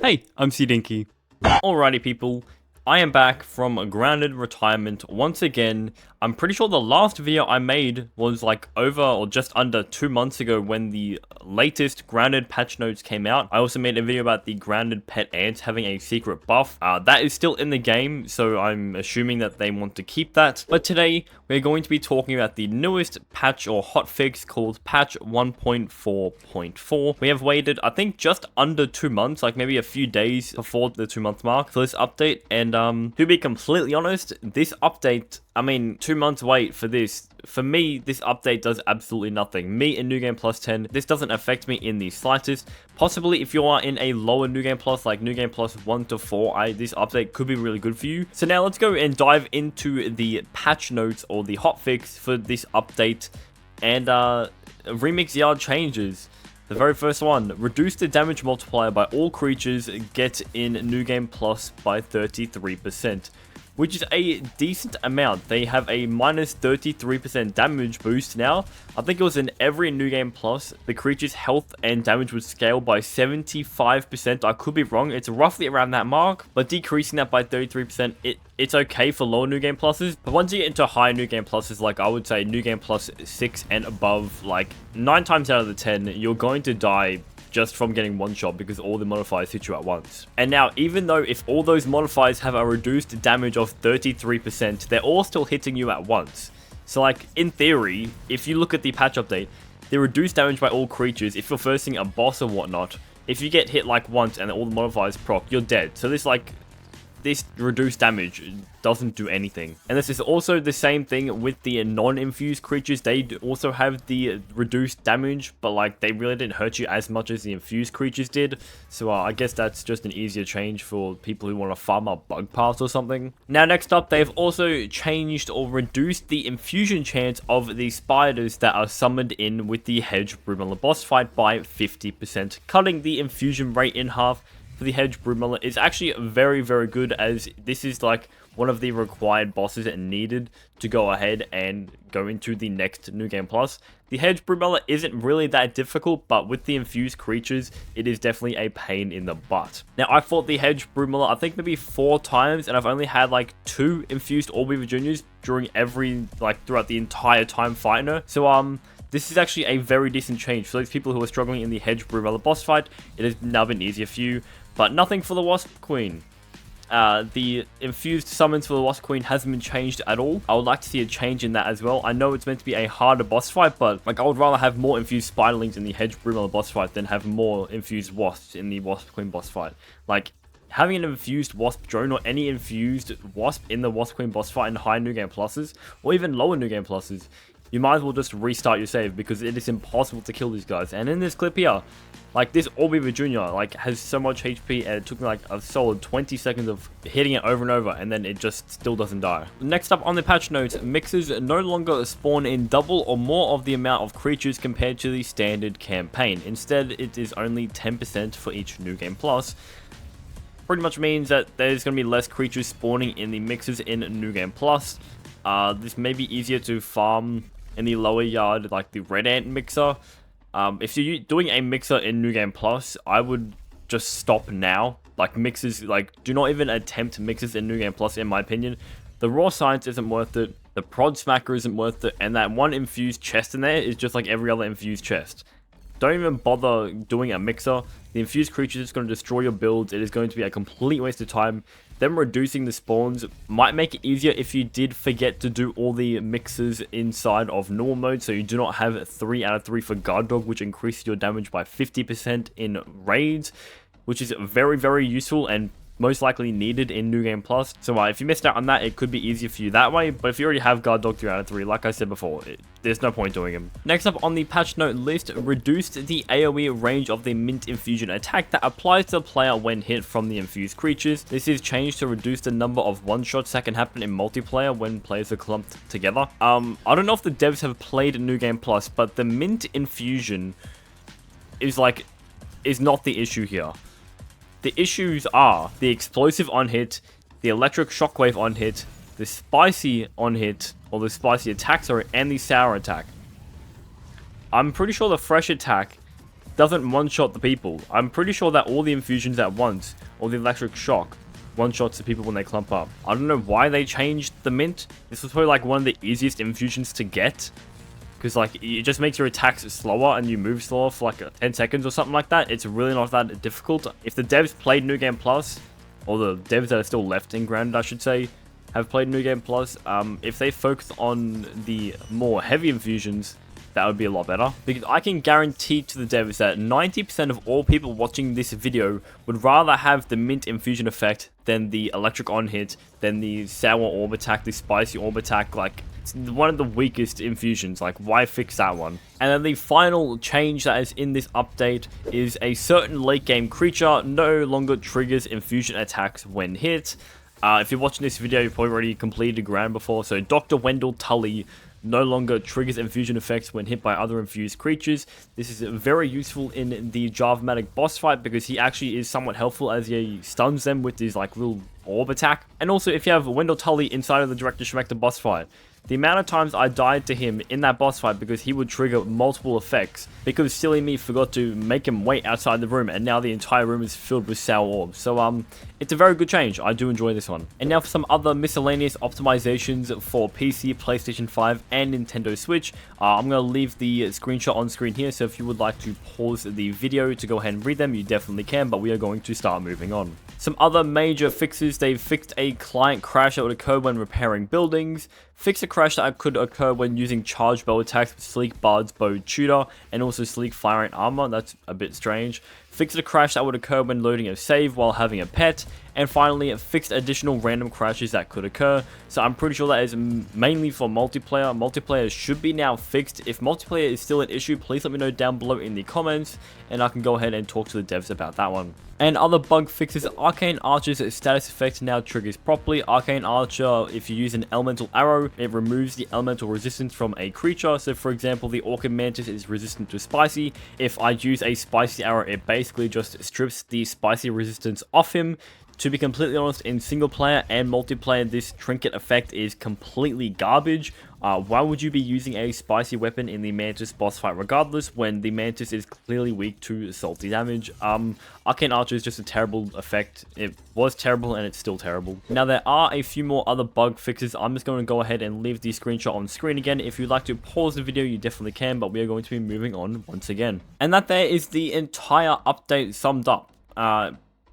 Hey, I'm CDiinky. Alrighty people, I am back from a grounded retirement once again. I'm pretty sure the last video I made was like over or just under 2 months ago when the latest grounded patch notes came out. I also made a video about the grounded pet ants having a secret buff. That is still in the game, so I'm assuming that they want to keep that. But today, we're going to be talking about the newest patch or hotfix called patch 1.4.4. We have waited, I think, just under 2 months, like maybe a few days before the 2-month mark for this update. And to be completely honest, this update, I mean, 2 months wait for this. For me, this update does absolutely nothing. Me in New Game Plus 10, this doesn't affect me in the slightest. Possibly if you are in a lower New Game Plus, like New Game Plus 1 to 4, this update could be really good for you. So now let's go and dive into the patch notes or the hotfix for this update. And Remixed yard changes. The very first one, reduce the damage multiplier by all creatures get in New Game Plus by 33%. Which is a decent amount. They have a minus 33% damage boost now. I think it was in every New Game Plus, the creature's health and damage would scale by 75%. I could be wrong, it's roughly around that mark, but decreasing that by 33%, it's okay for lower New Game Pluses. But once you get into high New Game Pluses, like I would say New Game Plus 6 and above, like 9 times out of the 10, you're going to die just from getting one shot because all the modifiers hit you at once. And now, even though if all those modifiers have a reduced damage of 33%, they're all still hitting you at once. So like, in theory, if you look at the patch update, the reduced damage by all creatures, if you're versing a boss or whatnot, if you get hit like once and all the modifiers proc, you're dead. So this reduced damage doesn't do anything. And this is also the same thing with the non-infused creatures. They also have the reduced damage, but like they really didn't hurt you as much as the infused creatures did. So I guess that's just an easier change for people who want to farm up bug paths or something. Now next up, they've also changed or reduced the infusion chance of the spiders that are summoned in with the Hedge Broodmother boss fight by 50%, cutting the infusion rate in half. For the Hedge Broodmother is actually very, very good, as this is like one of the required bosses that needed to go ahead and go into the next New Game Plus. The Hedge Broodmother isn't really that difficult, but with the infused creatures, it is definitely a pain in the butt. Now, I fought the Hedge Broodmother, I think maybe 4 times, and I've only had like 2 infused Orbeaver Juniors during throughout the entire time fighting her. So, this is actually a very decent change. For those people who are struggling in the Hedge Broodmother boss fight, it has now been easier for you. But nothing for the Wasp Queen. The infused summons for the Wasp Queen hasn't been changed at all. I would like to see a change in that as well. I know it's meant to be a harder boss fight, but like I would rather have more infused spiderlings in the Hedge Broodmother boss fight than have more infused wasps in the Wasp Queen boss fight. Like, having an infused Wasp drone or any infused Wasp in the Wasp Queen boss fight in high New Game Pluses, or even lower New Game Pluses, you might as well just restart your save because it is impossible to kill these guys. And in this clip here, like this Orbeaver Jr. like has so much HP and it took me like a solid 20 seconds of hitting it over and over and then it just still doesn't die. Next up on the patch notes, mixers no longer spawn in double or more of the amount of creatures compared to the standard campaign. Instead, it is only 10% for each New Game Plus. Pretty much means that there's going to be less creatures spawning in the mixers in New Game Plus. This may be easier to farm in the lower yard, like the Red Ant mixer. If you're doing a mixer in New Game Plus, I would just stop now. Like mixers, like do not even attempt mixers in New Game Plus in my opinion. The Raw Science isn't worth it, the Prod Smacker isn't worth it, and that one infused chest in there is just like every other infused chest. Don't even bother doing a mixer. The infused creature is going to destroy your builds. It is going to be a complete waste of time. Them reducing the spawns might make it easier if you did forget to do all the mixers inside of normal mode, so you do not have 3 out of 3 for Guard Dog, which increases your damage by 50% in raids, which is very, very useful and most likely needed in New Game Plus. So if you missed out on that, it could be easier for you that way, but if you already have Guard Dog 3 out of 3, like I said before, there's no point doing him. Next up on the patch note list, reduced the AoE range of the Mint Infusion attack that applies to the player when hit from the infused creatures. This is changed to reduce the number of one-shots that can happen in multiplayer when players are clumped together. I don't know if the devs have played New Game Plus, but the Mint Infusion is not the issue here. The issues are the explosive on hit, the electric shockwave on hit, the spicy on hit, or the spicy attack, sorry, and the sour attack. I'm pretty sure the fresh attack doesn't one-shot the people. I'm pretty sure that all the infusions at once, or the electric shock, one-shots the people when they clump up. I don't know why they changed the mint. This was probably like one of the easiest infusions to get, because like it just makes your attacks slower and you move slower for like 10 seconds or something like that. It's really not that difficult. If the devs played New Game Plus, or the devs that are still left in Grounded, I should say, have played New Game Plus, if they focus on the more heavy infusions, that would be a lot better. Because I can guarantee to the devs that 90% of all people watching this video would rather have the mint infusion effect than the electric on hit, than the sour orb attack, the spicy orb attack. Like, it's one of the weakest infusions. Like, why fix that one? And then the final change that is in this update is a certain late game creature no longer triggers infusion attacks when hit. If you're watching this video, you've probably already completed a ground before. So Dr. Wendell Tully no longer triggers infusion effects when hit by other infused creatures. This is very useful in the Jarvematic boss fight because he actually is somewhat helpful as he stuns them with his like little orb attack. And also if you have Wendell Tully inside of the Director Schmechter boss fight, the amount of times I died to him in that boss fight because he would trigger multiple effects because silly me forgot to make him wait outside the room, and now the entire room is filled with sour orbs. So it's a very good change. I do enjoy this one. And now for some other miscellaneous optimizations for PC, PlayStation 5 and Nintendo Switch. I'm going to leave the screenshot on screen here, so if you would like to pause the video to go ahead and read them, you definitely can, but we are going to start moving on. Some other major fixes: they've fixed a client crash that would occur when repairing buildings, fixed a crash that could occur when using charged bow attacks with Sleek Bard's Bow Tutor, and also Sleek Firing Armor. That's a bit strange. Fixed a crash that would occur when loading a save while having a pet, and finally it fixed additional random crashes that could occur. So I'm pretty sure that is mainly for multiplayer. Multiplayer should be now fixed. If multiplayer is still an issue, please let me know down below in the comments, and I can go ahead and talk to the devs about that one. And other bug fixes: Arcane Archer's status effect now triggers properly. Arcane Archer, if you use an elemental arrow, it removes the elemental resistance from a creature. So for example, the Orchid Mantis is resistant to spicy. If I use a spicy arrow, it basically just strips the spicy resistance off him. To be completely honest, in single player and multiplayer, this trinket effect is completely garbage. Why would you be using a spicy weapon in the Mantis boss fight regardless, when the Mantis is clearly weak to salty damage? Arcane Archer is just a terrible effect. It was terrible and it's still terrible. Now there are a few more other bug fixes. I'm just going to go ahead and leave the screenshot on screen again. If you'd like to pause the video, you definitely can, but we are going to be moving on once again. And that there is the entire update summed up.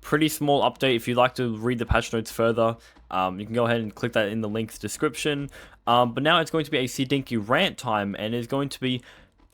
Pretty small update. If you'd like to read the patch notes further, you can go ahead and click that in the link's description. But now it's going to be a CDiinky rant time, and it's going to be,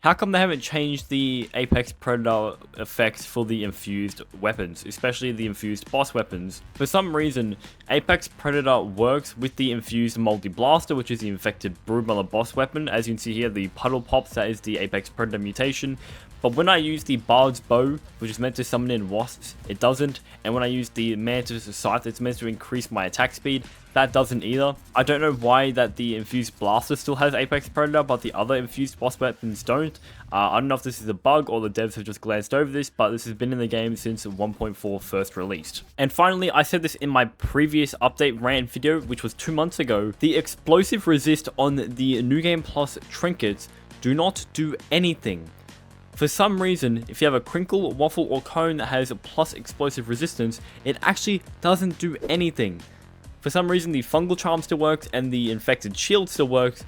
how come they haven't changed the Apex Predator effects for the infused weapons, especially the infused boss weapons? For some reason, Apex Predator works with the infused Multi-Blaster, which is the infected Broodmother boss weapon. As you can see here, the Puddle Pops, that is the Apex Predator mutation. But when I use the Bard's Bow, which is meant to summon in wasps, it doesn't. And when I use the Mantis Scythe, it's meant to increase my attack speed, that doesn't either. I don't know why that the infused blaster still has Apex Predator, but the other infused boss weapons don't. I don't know if this is a bug or the devs have just glanced over this, but this has been in the game since 1.4 first released. And finally, I said this in my previous update rant video, which was 2 months ago, the explosive resist on the New Game Plus trinkets do not do anything. For some reason, if you have a crinkle, waffle, or cone that has plus explosive resistance, it actually doesn't do anything. For some reason, the fungal charm still works and the infected shield still works,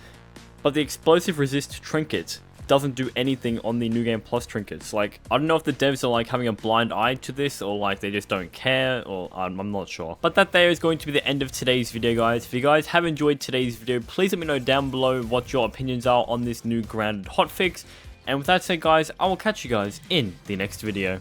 but the explosive resist trinket doesn't do anything on the New Game Plus trinkets. Like, I don't know if the devs are like having a blind eye to this, or like they just don't care, or I'm not sure. But that there is going to be the end of today's video, guys. If you guys have enjoyed today's video, please let me know down below what your opinions are on this new Grounded hotfix. And with that said, guys, I will catch you guys in the next video.